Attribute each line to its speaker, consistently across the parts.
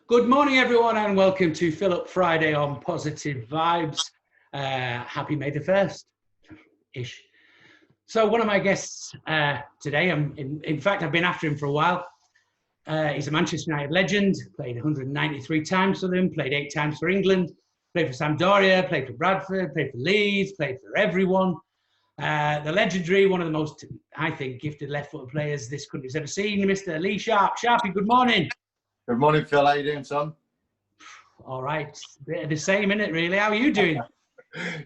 Speaker 1: Good morning, everyone, and welcome to Fill Up Friday on Positive Vibes. Happy May the 1st-ish. So one of my guests today, in fact, I've been after him for a while. He's a Manchester United legend, played 193 times for them, played 8 times for England, played for Sampdoria, played for Bradford, played for Leeds, played for everyone. The legendary, one of the most, I think, gifted left-footed players this country's ever seen, Mr. Lee Sharpe. Sharpie, good morning.
Speaker 2: Good morning, Phil. How you doing, son?
Speaker 1: All right. Bit of the same, innit, really? How are you doing?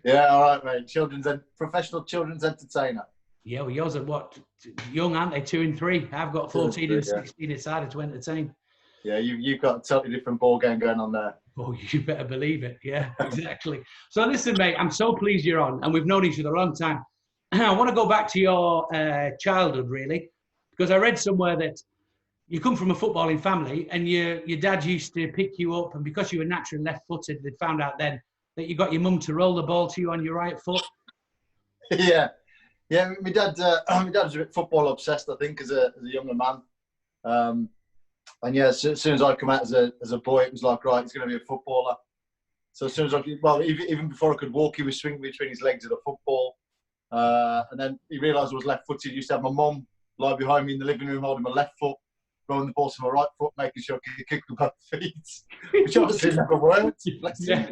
Speaker 2: Yeah, all right, mate. Professional children's entertainer.
Speaker 1: Yeah, well, yours are what? Young, aren't they? 2 and 3. I've got 14 and 16 decided to entertain.
Speaker 2: Yeah, you've got a totally different ball game going on there.
Speaker 1: Oh, you better believe it. Yeah, exactly. So listen, mate, I'm so pleased you're on, and we've known each other a long time. I want to go back to your childhood, really, because I read somewhere that you come from a footballing family, and your dad used to pick you up, and because you were naturally left-footed, they found out then that you got your mum to roll the ball to you on your right foot.
Speaker 2: Yeah. My dad was a bit football obsessed, I think, as a younger man. And yeah, as soon as I come out as a boy, it was like, right, he's going to be a footballer. So as soon as even before I could walk, he was swinging between his legs at a football. And then he realised I was left-footed. He used to have my mum lie behind me in the living room holding my left foot, throwing the ball to my right foot, making sure I could kick with both feet, which obviously never worked.
Speaker 1: Yeah,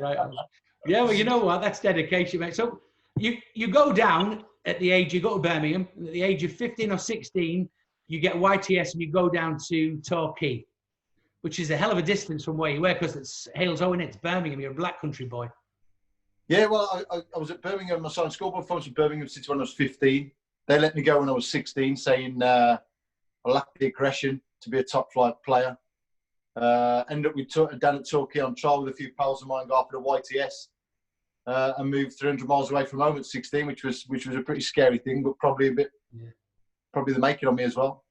Speaker 1: right. Yeah, well, you know what? That's dedication, mate. So you go down at the age, you go to Birmingham, at the age of 15 or 16, you get YTS and you go down to Torquay, which is a hell of a distance from where you were, because it's Hales Owen, it's Birmingham, you're a black country boy.
Speaker 2: Yeah, well, I was at Birmingham. I signed school performance at Birmingham since when I was 15. They let me go when I was 16, saying I lacked the aggression to be a top-flight player. Ended up down at Torquay on trial with a few pals of mine, got offered a YTS and moved 300 miles away from home at 16, which was a pretty scary thing, but probably probably the making of me as well.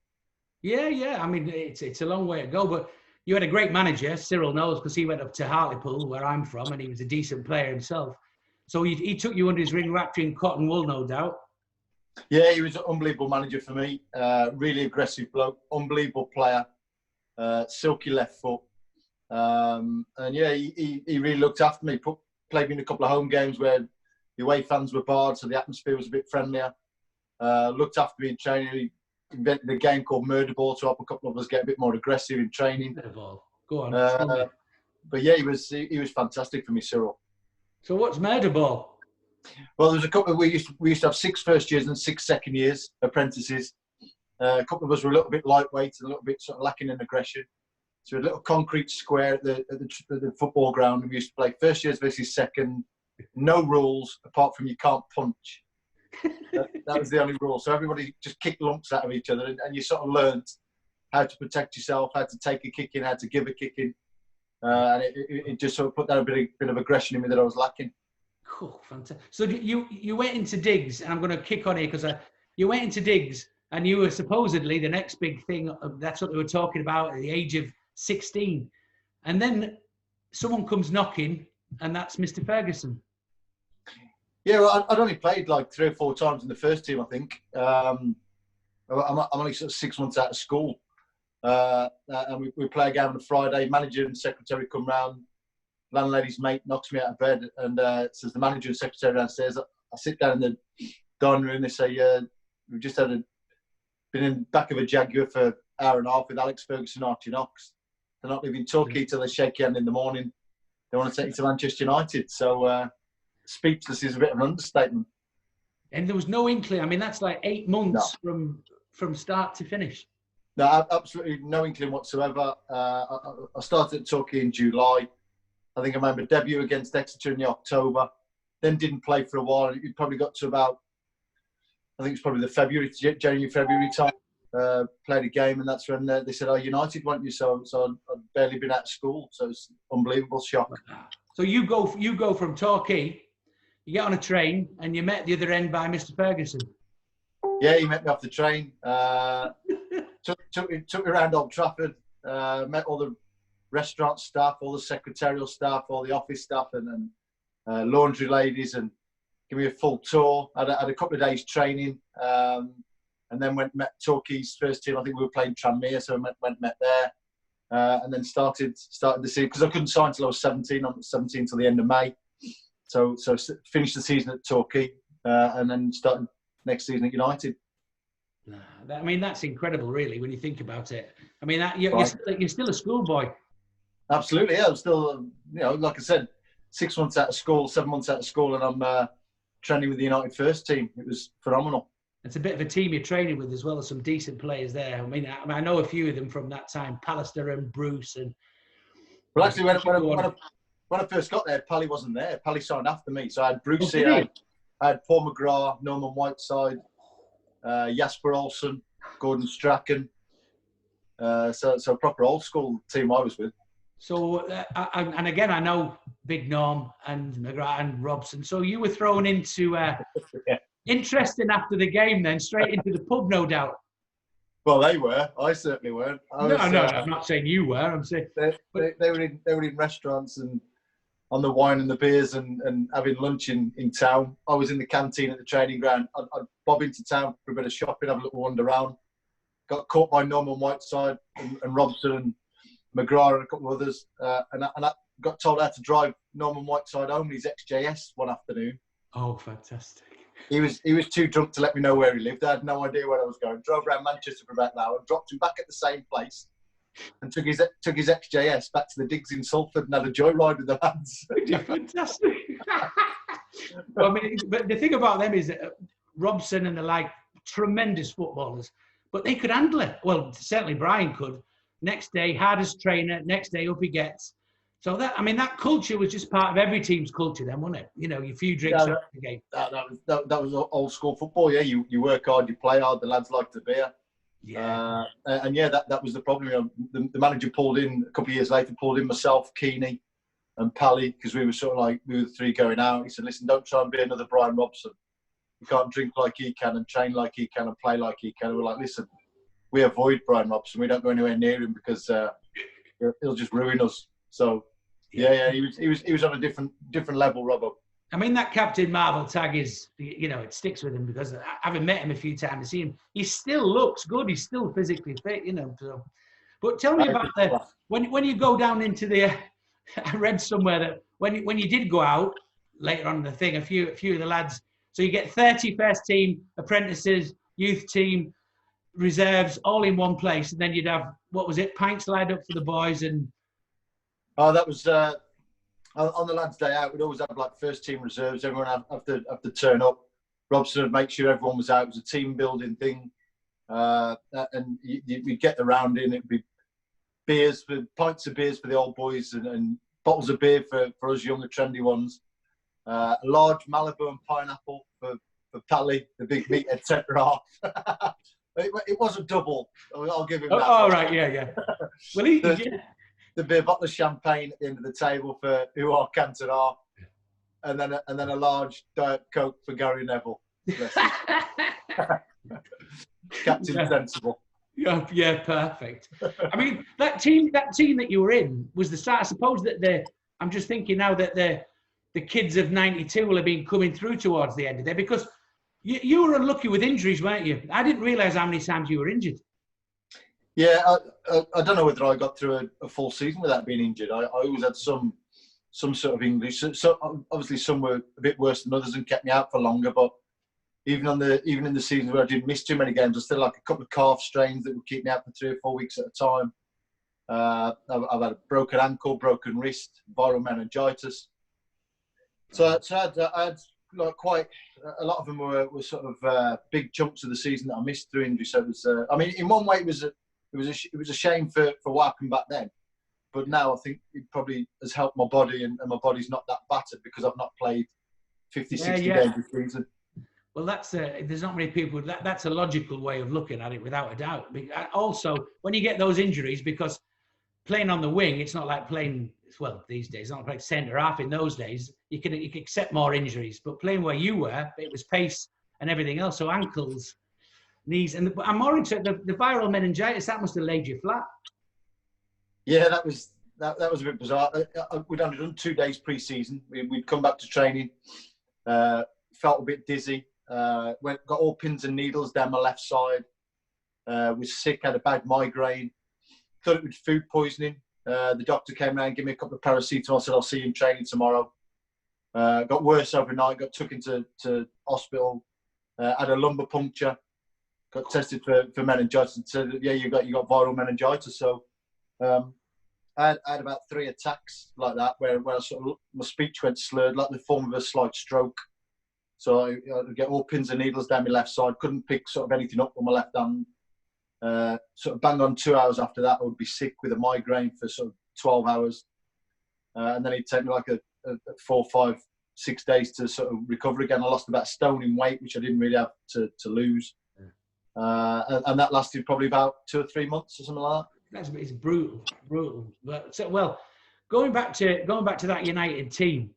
Speaker 2: Yeah.
Speaker 1: I mean, it's a long way to go, but you had a great manager, Cyril knows, because he went up to Hartlepool, where I'm from, and he was a decent player himself. So he took you under his ring, wrapped you in cotton wool, no doubt.
Speaker 2: Yeah, he was an unbelievable manager for me. Really aggressive bloke, unbelievable player, silky left foot. And yeah, he really looked after me. Played me in a couple of home games where the away fans were barred, so the atmosphere was a bit friendlier. Looked after me in training. He invented a game called Murder Ball to help a couple of us get a bit more aggressive in training.
Speaker 1: Murder Ball. Go on.
Speaker 2: But yeah, he was fantastic for me, Cyril.
Speaker 1: So what's Murder Ball?
Speaker 2: Well, there's a couple. We used to have 6 first years and 6 second years apprentices. A couple of us were a little bit lightweight and a little bit sort of lacking in aggression. So a little concrete square at the football ground, and we used to play first years versus second. No rules apart from you can't punch. That was the only rule. So everybody just kicked lumps out of each other, and you sort of learnt how to protect yourself, how to take a kick in, how to give a kick in, and it just sort of put that a bit of aggression in me that I was lacking.
Speaker 1: Cool, fantastic. So you went into digs, and I'm going to kick on here because you went into digs, and you were supposedly the next big thing. That's what they were talking about at the age of 16, and then someone comes knocking, and that's Mr. Ferguson.
Speaker 2: Yeah, well, I'd only played like 3 or 4 times in the first team, I think. I'm only sort of 6 months out of school, and we play a game on a Friday. Manager and secretary come round. Landlady's mate knocks me out of bed and says, the manager and secretary downstairs. I sit down in the dining room. They say, we've just been in the back of a Jaguar for an hour and a half with Alex Ferguson, Archie Knox. They're not leaving Torquay till they shake your hand in the morning. They want to take you to Manchester United. So speechless is a bit of an understatement.
Speaker 1: And there was no inkling. I mean, that's like 8 months from start to finish.
Speaker 2: No, absolutely no inkling whatsoever. I started at Torquay in July. I think I remember debut against Exeter in the October. Then didn't play for a while. It probably got to about, I think it's probably the January, February time. Played a game, and that's when they said, "Oh, United want you." So I'd barely been out of school, so it's unbelievable shock.
Speaker 1: So you go from Torquay, you get on a train, and you met the other end by Mr. Ferguson.
Speaker 2: Yeah, he met me off the train. Took me around Old Trafford. Met all the restaurant staff, all the secretarial staff, all the office staff, and laundry ladies, and give me a full tour. I had a couple of days training, and then met Torquay's first team. I think we were playing Tranmere, so I met there. and then started the season because I couldn't sign until I was 17. I'm 17 till the end of May, so finished the season at Torquay, and then started next season at United.
Speaker 1: I mean, that's incredible, really, when you think about it. I mean,
Speaker 2: Right.
Speaker 1: you're still a schoolboy.
Speaker 2: Absolutely, yeah. I'm still, like I said, 6 months out of school, 7 months out of school, and I'm training with the United first team. It was phenomenal.
Speaker 1: It's a bit of a team you're training with as well as some decent players there. I mean, I know a few of them from that time, Pallister and Bruce. And
Speaker 2: Well, actually, when I first got there, Pally wasn't there. Pally signed after me. So I had Bruce here, I had Paul McGrath, Norman Whiteside, Jasper Olsen, Gordon Strachan. So proper old school team I was with.
Speaker 1: So, and again, I know Big Norm and McGrath and Robson. So you were thrown into interesting after the game then, straight into the pub, no doubt.
Speaker 2: Well, they were. I certainly weren't.
Speaker 1: No, I'm not saying you were. I'm saying
Speaker 2: they were in restaurants and on the wine and the beers and having lunch in town. I was in the canteen at the training ground. I'd bob into town for a bit of shopping, have a little wander around. Got caught by Norman Whiteside and Robson and McGrath and a couple of others, and I got told I had to drive Norman Whiteside home in his XJS one afternoon.
Speaker 1: Oh, fantastic!
Speaker 2: He was too drunk to let me know where he lived. I had no idea where I was going. Drove around Manchester for about an hour, dropped him back at the same place, and took his XJS back to the digs in Salford and had a joyride with the lads.
Speaker 1: Fantastic! Well, I mean, but the thing about them is that Robson and the like, tremendous footballers, but they could handle it. Well, certainly Brian could. Next day, hardest trainer. Next day, up he gets. So that culture was just part of every team's culture then, wasn't it? Your few drinks after the game.
Speaker 2: That was old school football. Yeah, you work hard, you play hard. The lads like the beer.
Speaker 1: Yeah.
Speaker 2: That was the problem. The manager pulled in a couple of years later. Pulled in myself, Keeney, and Pally because we were sort of like we were the three going out. He said, "Listen, don't try and be another Brian Robson. You can't drink like he can and train like he can and play like he can." And we're like, "Listen, we avoid Brian Robson. We don't go anywhere near him because he'll just ruin us." So, yeah, he was on a different level, Robbo.
Speaker 1: I mean, that Captain Marvel tag is, it sticks with him because having met him a few times, see him, he still looks good. He's still physically fit, So, but tell me about when you go down into the. I read somewhere that when you did go out later on in the thing, a few of the lads. So you get 30 first team, apprentices, youth team, reserves, all in one place, and then you'd have pints lined up for the boys and.
Speaker 2: Oh, that was on the lads' day out. We'd always have like first team reserves. Everyone have to turn up. Robson would make sure everyone was out. It was a team building thing, and you'd get the round in. It'd be pints of beers for the old boys and bottles of beer for us younger trendy ones. A large Malibu and pineapple for Pally, the big meathead centre half. It was a double. I'll give him that.
Speaker 1: Oh, right, yeah. Well,
Speaker 2: there'd be a bottle of champagne at the end of the table for who are Cantona, and then a large Diet Coke for Gary Neville. Captain Sensible.
Speaker 1: Yeah, perfect. I mean, that team that you were in was the start. I suppose that I'm just thinking now that the kids of '92 will have been coming through towards the end of there because you were unlucky with injuries, weren't you? I didn't realise how many times you were injured.
Speaker 2: Yeah, I don't know whether I got through a full season without being injured. I always had some sort of English. So obviously some were a bit worse than others and kept me out for longer. But even in the seasons where I didn't miss too many games, I still had like a couple of calf strains that would keep me out for 3 or 4 weeks at a time. I've had a broken ankle, broken wrist, viral meningitis. So I had like quite a lot of them were sort of big chunks of the season that I missed through injury. So it was, in one way it was a shame for what happened back then, but now I think it probably has helped my body and my body's not that battered because I've not played 50, 60 games this season.
Speaker 1: Well, there's not many people. That's a logical way of looking at it, without a doubt. Also, when you get those injuries, because playing on the wing, it's not like playing. Well, these days, not like centre half. In those days, you could accept more injuries. But playing where you were, it was pace and everything else. So ankles, knees, and I'm more interested. The viral meningitis that must have laid you flat.
Speaker 2: Yeah, that was a bit bizarre. We'd only done 2 days pre-season. We'd come back to training, felt a bit dizzy. Got all pins and needles down my left side. Was sick, had a bad migraine. thought it was food poisoning. The doctor came around, gave me a couple of paracetamol, said I'll see you in training tomorrow. Got worse overnight, got took into hospital, had a lumbar puncture, got tested for meningitis, and said, yeah, you got viral meningitis. So I had about 3 attacks like that where I sort of, my speech went slurred, like the form of a slight stroke. So I get all pins and needles down my left side, couldn't pick sort of anything up on my left hand. Sort of bang on 2 hours after that, I would be sick with a migraine for sort of 12 hours. And then it'd take me like a 4, 5, 6 days to sort of recover again. I lost about a stone in weight, which I didn't really have to lose. And that lasted probably about 2 or 3 months or something like that.
Speaker 1: It's brutal. But so, well, going back to that United team.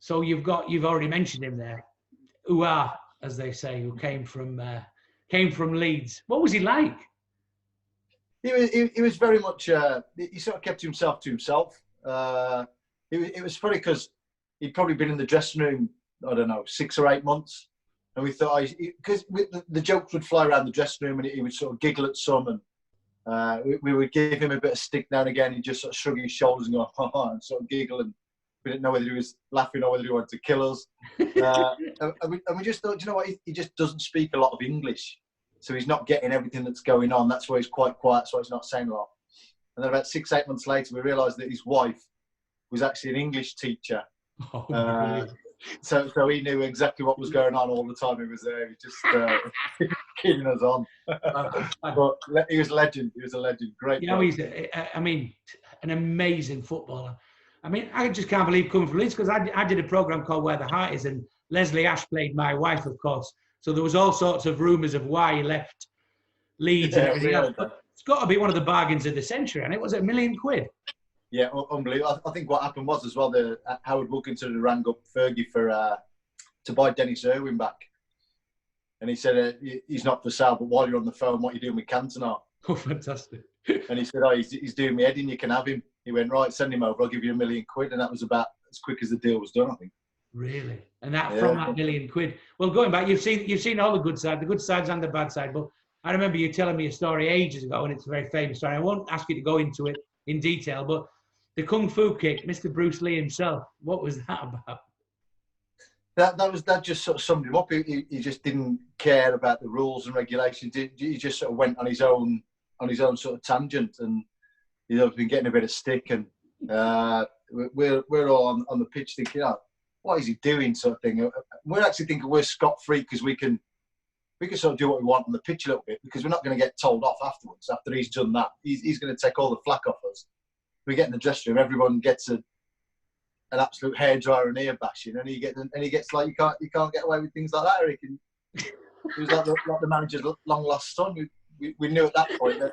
Speaker 1: So you've already mentioned him there, as they say, who came from Leeds. What was he like?
Speaker 2: He was very much. He sort of kept himself to himself. It was funny because he'd probably been in the dressing room, I don't know, 6 or 8 months, and we thought because the jokes would fly around the dressing room, and he would sort of giggle at some, and we would give him a bit of stick now and again. He'd just sort of shrug his shoulders and go, ha ha, and sort of giggle, and we didn't know whether he was laughing or whether he wanted to kill us. And we just thought, you know what, he just doesn't speak a lot of English. So he's not getting everything that's going on. That's why he's quite quiet, so he's not saying a lot. And then about 6, 8 months later, we realised that his wife was actually an English teacher. So he knew exactly what was going on all the time he was there. He was just kidding us on. But he was a legend. He was a legend. Great.
Speaker 1: You know, he's an amazing footballer. I mean, I just can't believe coming from Leeds, because I did a programme called Where the Heart Is, and Leslie Ash played my wife, of course. So there was all sorts of rumours of why he left Leeds and everything else. But it's got to be one of the bargains of the century, and it was £1 million.
Speaker 2: Yeah, unbelievable. I think what happened was as well, Howard Wilkinson rang up Fergie to buy Dennis Irwin back. And he said, he's not for sale, but while you're on the phone, what are you doing with Cantona?
Speaker 1: Oh, fantastic.
Speaker 2: And he said, he's doing me head in, you can have him. He went, right, send him over, I'll give you £1 million. And that was about as quick as the deal was done, I think.
Speaker 1: Really? And from that £1 million. Well, going back, you've seen all the good sides and the bad side. But I remember you telling me a story ages ago, and it's a very famous story. I won't ask you to go into it in detail, but the Kung Fu kick, Mr. Bruce Lee himself, what was that about?
Speaker 2: That just sort of summed him up. He just didn't care about the rules and regulations. He just sort of went on his own sort of tangent, and he's been getting a bit of stick. And we're all on the pitch thinking, oh, what is he doing, sort of thing. We're actually thinking we're scot-free because we can sort of do what we want on the pitch a little bit, because we're not going to get told off afterwards. After he's done that, he's going to take all the flack off us. We get in the dressing room, everyone gets an absolute hairdryer and ear bashing, and he gets like, you can't get away with things like that, Eric. And it was like the manager's long lost son. We knew at that point that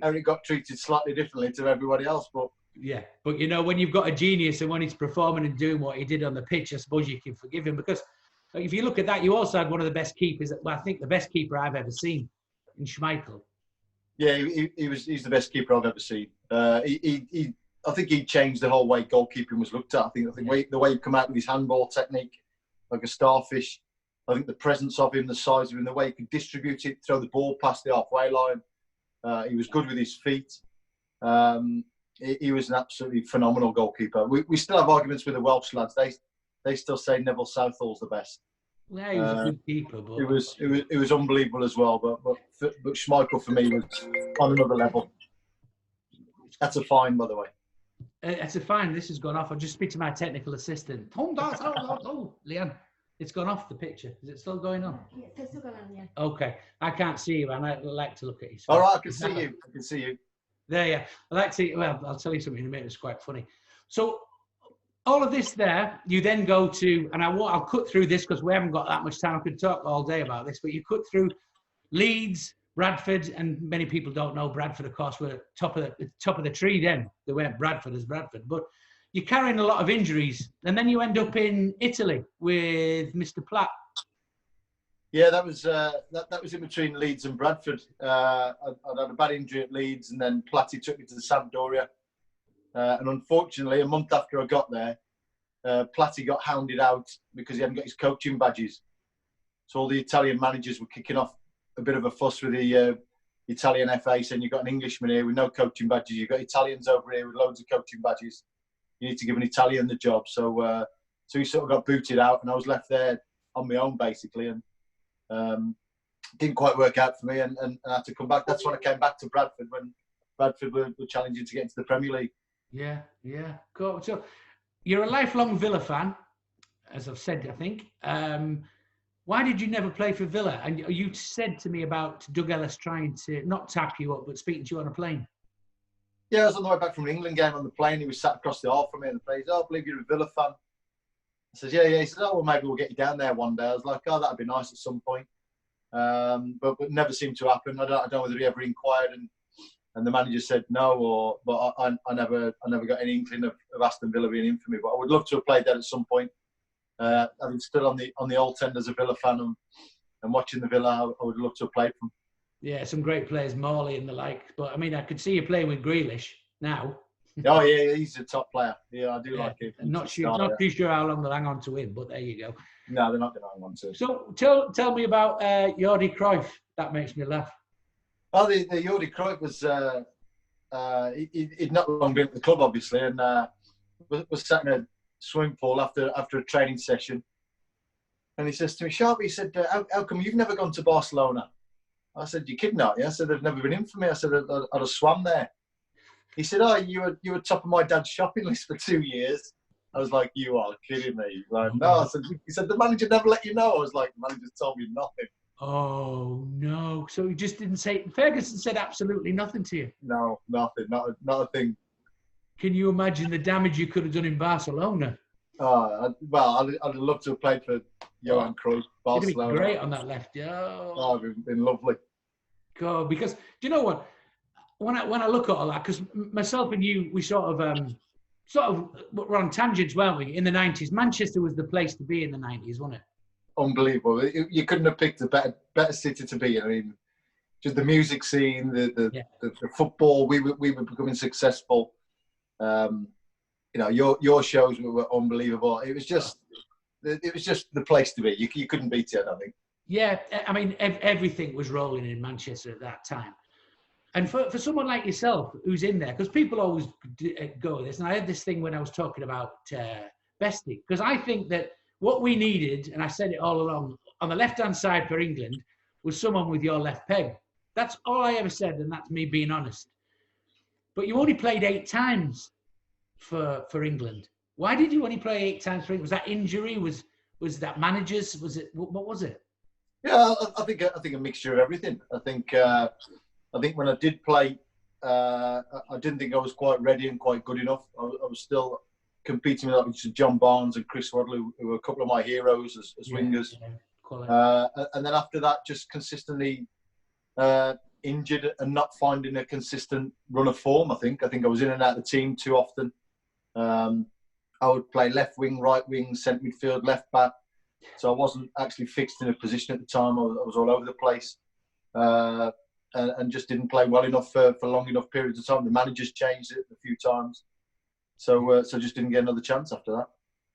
Speaker 2: Eric got treated slightly differently to everybody else, but.
Speaker 1: Yeah, but you know, when you've got a genius and when he's performing and doing what he did on the pitch, I suppose you can forgive him, because if you look at that, you also had one of the best keepers. Well, I think the best keeper I've ever seen in Schmeichel.
Speaker 2: Yeah, he's the best keeper I've ever seen. I think he changed the whole way goalkeeping was looked at. I think the way he come out with his handball technique, like a starfish. I think the presence of him, the size of him, the way he could distribute it, throw the ball past the halfway line. He was good with his feet. He was an absolutely phenomenal goalkeeper. We still have arguments with the Welsh lads. They still say Neville Southall's the best.
Speaker 1: Yeah, he was a good keeper. But
Speaker 2: it was unbelievable as well. But Schmeichel for me was on another level. That's a fine, by the way.
Speaker 1: It's a fine. This has gone off. I'll just speak to my technical assistant. Oh, Leanne, it's gone off the picture. Is it still going on?
Speaker 3: Yeah, it's still going on, yeah.
Speaker 1: Okay. I can't see you, and I like to look at you.
Speaker 2: All right, I can see you.
Speaker 1: There, yeah. I like to. Well, I'll tell you something in a minute. It's quite funny. So, all of this there, you then go to, and I'll cut through this because we haven't got that much time. I could talk all day about this, but you cut through Leeds, Bradford, and many people don't know Bradford, of course, were top of the tree then. They weren't Bradford as Bradford, but you're carrying a lot of injuries, and then you end up in Italy with Mr. Platt.
Speaker 2: Yeah, that was in between Leeds and Bradford. I'd had a bad injury at Leeds, and then Platty took me to the Sampdoria. And unfortunately, a month after I got there, Platty got hounded out because he hadn't got his coaching badges. So all the Italian managers were kicking off a bit of a fuss with the Italian FA saying you've got an Englishman here with no coaching badges. You've got Italians over here with loads of coaching badges. You need to give an Italian the job. So he sort of got booted out, and I was left there on my own basically, and didn't quite work out for me, and I had to come back. That's when I came back to Bradford when Bradford were challenging to get into the Premier League.
Speaker 1: Yeah, cool. So you're a lifelong Villa fan, as I've said, I think. Why did you never play for Villa? And you said to me about Doug Ellis trying to not tap you up, but speaking to you on a plane.
Speaker 2: Yeah, I was on the way back from an England game on the plane. He was sat across the hall from me on the plane. He said, "Oh, I believe you're a Villa fan." I said, "Yeah." He said, "Oh, well, maybe we'll get you down there one day." I was like, "Oh, that'd be nice at some point." But never seemed to happen. I don't know whether he ever inquired and the manager said no, but I never got any inkling of Aston Villa being in for me. But I would love to have played there at some point. Having stood on the old end as a Villa fan and watching the Villa, I would love to have played for them.
Speaker 1: Yeah, some great players, Morley and the like. But I mean, I could see you playing with Grealish now.
Speaker 2: Oh yeah, he's a top player. Yeah, I do like him.
Speaker 1: Not too sure how long they'll hang on to him, but there you go.
Speaker 2: No, they're not going to hang on to him.
Speaker 1: So tell me about Jordi Cruyff. That makes me laugh.
Speaker 2: Oh, the Jordi Cruyff was he'd not long been at the club, obviously, and was sat in a swimming pool after a training session, and he says to me, "Sharpe," he said, how come you've never gone to Barcelona?" I said, "You kidding, aren't you?" I said, "They've never been in for me." I said, "I'd have swam there." He said, "Oh, you were top of my dad's shopping list for 2 years." I was like, "You are kidding me." Like, no, he said, "The manager never let you know." I was like, "The manager told me nothing."
Speaker 1: Oh no! So he just didn't say. Ferguson said absolutely nothing to you.
Speaker 2: No, nothing, not a thing.
Speaker 1: Can you imagine the damage you could have done in Barcelona?
Speaker 2: I'd love to have played for Johan Cruyff, Barcelona.
Speaker 1: It'd be great on that left.
Speaker 2: Oh, it'd been lovely.
Speaker 1: God, because do you know what? When I look at all that, because myself and you, we sort of were on tangents, weren't we? In the 90s, Manchester was the place to be in the 90s, wasn't it?
Speaker 2: Unbelievable. You couldn't have picked a better city to be in. I mean, just the music scene, the football. We were becoming successful. Your shows were unbelievable. It was just the place to be. You couldn't beat it, I think. Yeah,
Speaker 1: I mean, everything was rolling in Manchester at that time. And for someone like yourself who's in there, because people always go with this, and I had this thing when I was talking about Bestie, because I think that what we needed, and I said it all along, on the left-hand side for England, was someone with your left peg. That's all I ever said, and that's me being honest. But you only played 8 times for England. Why did you only play 8 times for England? Was that injury? Was that managers? Was it what was it?
Speaker 2: Yeah, I think a mixture of everything. I think when I did play, I didn't think I was quite ready and quite good enough. I was still competing with John Barnes and Chris Waddle, who were a couple of my heroes as wingers. Yeah. And then after that, just consistently injured and not finding a consistent run of form. I think I was in and out of the team too often. I would play left wing, right wing, centre midfield, left back. So I wasn't actually fixed in a position at the time. I was all over the place. And just didn't play well enough for long enough periods of time. The managers changed it a few times. So just didn't get another chance after that.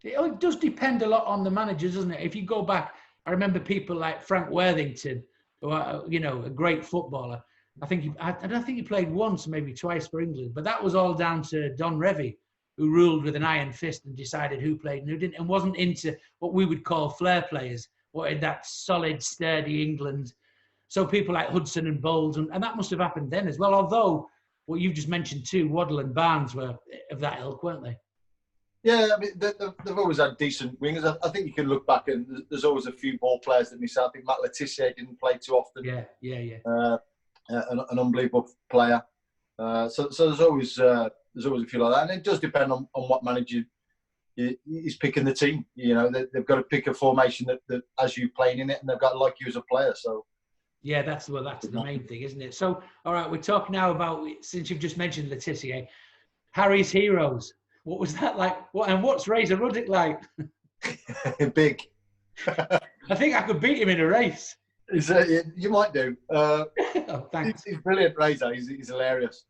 Speaker 1: It does depend a lot on the managers, doesn't it? If you go back, I remember people like Frank Worthington, who are, a great footballer. I don't think he played once, maybe twice for England, but that was all down to Don Revie, who ruled with an iron fist and decided who played and who didn't, and wasn't into what we would call flair players, wanted that solid, sturdy England. So people like Hudson and Bowles, and that must have happened then as well, although what you've just mentioned too, Waddle and Barnes were of that ilk, weren't they?
Speaker 2: Yeah, I mean, they've always had decent wingers. I think you can look back and there's always a few ball players that miss out. I think Matt Letizia didn't play too often.
Speaker 1: Yeah.
Speaker 2: An unbelievable player. So there's always a few like that. And it does depend on what manager is picking the team. They've got to pick a formation that as you playing in it, and they've got to like you as a player. So.
Speaker 1: Yeah, that's the main thing, isn't it? So, all right, we're talking now about, since you've just mentioned Letizia, Harry's heroes. What was that like? What's Razor Ruddock like?
Speaker 2: Big.
Speaker 1: I think I could beat him in a race.
Speaker 2: You might do.
Speaker 1: Oh, thanks.
Speaker 2: He's brilliant, Razor. He's hilarious.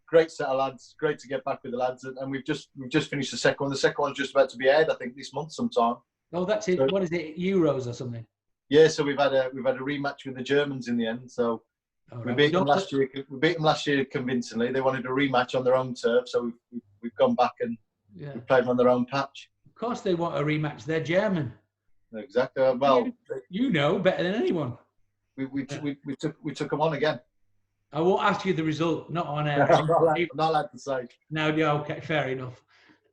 Speaker 2: Great set of lads. Great to get back with the lads, and we've just finished the second one. The second one's just about to be aired, I think, this month sometime.
Speaker 1: Oh, that's it. So, what is it? Euros or something?
Speaker 2: Yeah, so we've had a rematch with the Germans in the end. So
Speaker 1: All
Speaker 2: We
Speaker 1: right.
Speaker 2: beat them last year. We beat them last year convincingly. They wanted a rematch on their own turf, so we've gone back and we played them on their own patch.
Speaker 1: Of course, they want a rematch. They're German.
Speaker 2: Exactly. Well,
Speaker 1: you know better than anyone.
Speaker 2: We took them on again.
Speaker 1: I won't ask you the result. Not on air.
Speaker 2: I'm not allowed to say.
Speaker 1: No, yeah, okay, fair enough.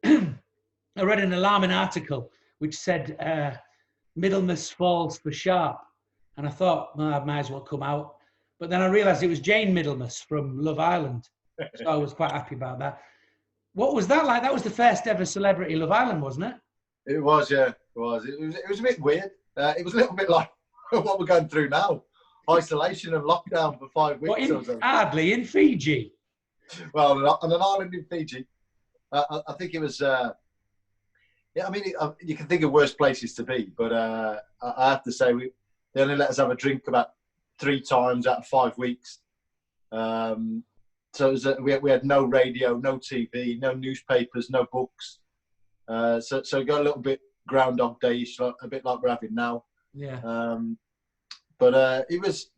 Speaker 1: I read an alarming article which said Middlemiss falls for Sharpe, and I thought, well, I might as well come out. But then I realised it was Jane Middlemiss from Love Island, so I was quite happy about that. What was that like? That was the first ever Celebrity Love Island, wasn't it?
Speaker 2: It was, yeah, it was. It was a bit weird. It was a little bit like what we're going through now: isolation and lockdown for 5 weeks.
Speaker 1: Hardly in Fiji.
Speaker 2: Well, on an island in Fiji, I think it was. Yeah, I mean, you can think of worse places to be, but I have to say, they only let us have a drink about 3 times out of 5 weeks. So it was we had no radio, no TV, no newspapers, no books. So it got a little bit Groundhog Day-ish, a bit like we're having now.
Speaker 1: Yeah.
Speaker 2: But it was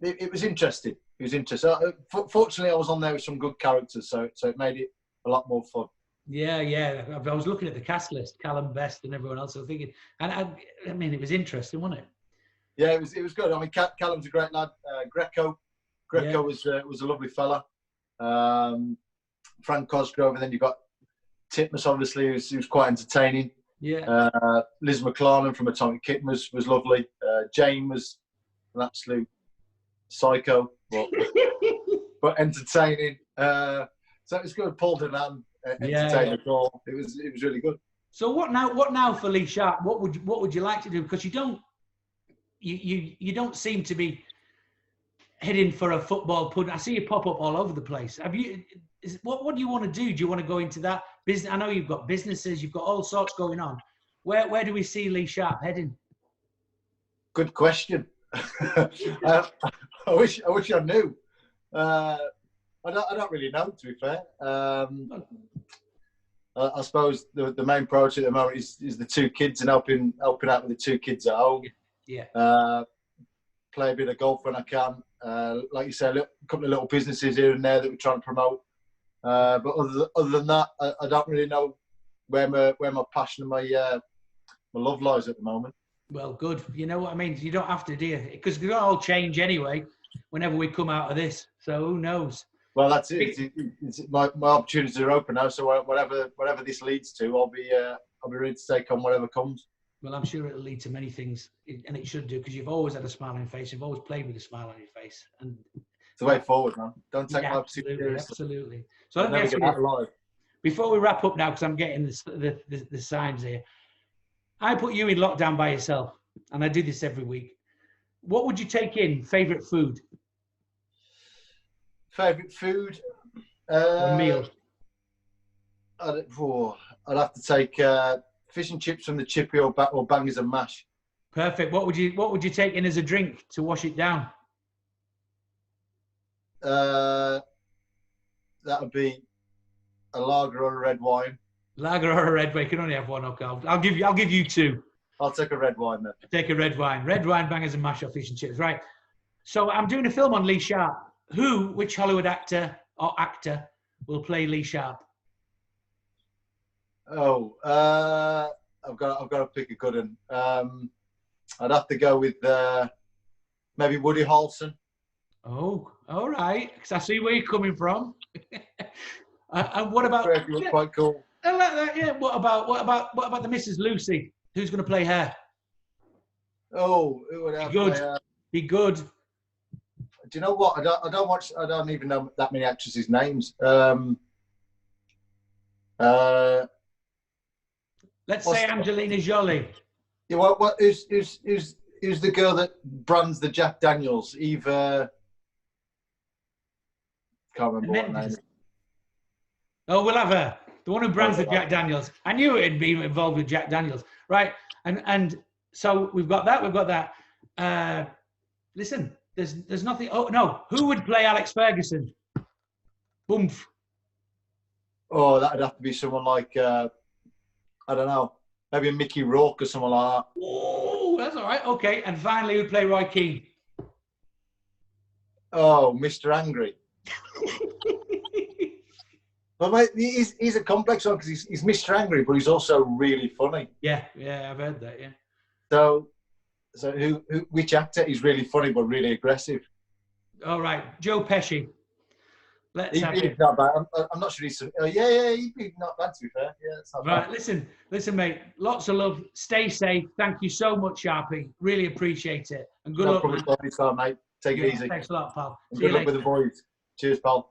Speaker 2: interesting. It was interesting. Fortunately, I was on there with some good characters, so it made it a lot more fun.
Speaker 1: Yeah, yeah. I was looking at the cast list, Callum Best and everyone else. I was thinking, and I mean, it was interesting, wasn't it?
Speaker 2: Yeah, it was good. I mean, Callum's a great lad. Greco was a lovely fella. Frank Cosgrove, and then you've got Titmus, obviously, who's quite entertaining.
Speaker 1: Yeah.
Speaker 2: Liz McLaren from Atomic Kitten was lovely. Jane was an absolute psycho, but entertaining. So it was good. Paul Denan entertained us all. It was really good.
Speaker 1: So what now for Lee Sharpe? What would you like to do? Because you don't seem to be heading for a football pudding. I see you pop up all over the place. What do you want to do? Do you want to go into that business? I know you've got businesses, you've got all sorts going on. Where do we see Lee Sharpe heading?
Speaker 2: Good question. I wish I knew. I don't really know, to be fair. I suppose the main priority at the moment is the 2 kids and helping out with the 2 kids at home.
Speaker 1: Yeah.
Speaker 2: Play a bit of golf when I can. Like you said, a couple of little businesses here and there that we're trying to promote. But other than that, I don't really know where my passion and my love lies at the moment.
Speaker 1: Well, good. You know what I mean? You don't have to, do you? Because we all change anyway whenever we come out of this. So who knows?
Speaker 2: Well, that's it. My opportunities are open now. So whatever this leads to, I'll be ready to take on whatever comes.
Speaker 1: Well, I'm sure it'll lead to many things, and it should do, because you've always had a smile on your face. You've always played with a smile on your face, and
Speaker 2: it's the way forward, man. Don't take life too seriously.
Speaker 1: Absolutely. So let me ask you, before we wrap up now, because I'm getting the signs here. I put you in lockdown by yourself, and I do this every week. What would you take in? Favorite food?
Speaker 2: Favorite food?
Speaker 1: A meal.
Speaker 2: I'd have to take fish and chips from the chippy or bangers and mash.
Speaker 1: Perfect. What would you take in as a drink to wash it down?
Speaker 2: That would be a lager or a red wine.
Speaker 1: Lager or a red wine? You can only have one. Okay, I'll give you 2.
Speaker 2: I'll take a red wine then.
Speaker 1: Take a red wine. Red wine, bangers and mash, or fish and chips. Right. So I'm doing a film on Lee Sharpe. Which Hollywood actor will play Lee Sharpe?
Speaker 2: Oh, I've got to pick a good one. I'd have to go with maybe Woody Harrelson.
Speaker 1: Oh, all right. Because I see where you're coming from. And what about?
Speaker 2: Quite cool.
Speaker 1: I like that. Yeah. What about the Mrs. Lucy? Who's going to play her?
Speaker 2: Oh, who would have
Speaker 1: Be good.
Speaker 2: Do you know what? I don't even know that many actresses' names.
Speaker 1: Let's say Angelina Jolie.
Speaker 2: Yeah. Who's the girl that brands the Jack Daniels? Eva. Can't remember what her name is.
Speaker 1: Oh, we'll have her. The one who brands the Jack Daniels. I knew it'd be involved with Jack Daniels, right? And so we've got that. Listen, there's nothing. Oh no, who would play Alex Ferguson? Boomf.
Speaker 2: Oh, that'd have to be someone like I don't know, maybe a Mickey Rourke or someone like that.
Speaker 1: Oh, that's all right. Okay, and finally, who'd play Roy Keane?
Speaker 2: Oh, Mr. Angry. Well, mate, he's a complex one because he's Mr. Angry, but he's also really funny.
Speaker 1: Yeah, yeah, I've heard that. Yeah.
Speaker 2: So which actor is really funny but really aggressive?
Speaker 1: All right, Joe Pesci. Let's have
Speaker 2: He's
Speaker 1: it.
Speaker 2: not bad. I'm not sure he's. Yeah, he'd be not bad to be fair. Yeah, it's not
Speaker 1: Right,
Speaker 2: bad.
Speaker 1: listen, mate. Lots of love. Stay safe. Thank you so much, Sharpie. Really appreciate it. And good
Speaker 2: No
Speaker 1: luck,
Speaker 2: problem
Speaker 1: man.
Speaker 2: at all, mate. Take it
Speaker 1: Yeah,
Speaker 2: easy.
Speaker 1: thanks a lot, pal.
Speaker 2: And
Speaker 1: See you
Speaker 2: good luck with
Speaker 1: later.
Speaker 2: the boys. Cheers, pal.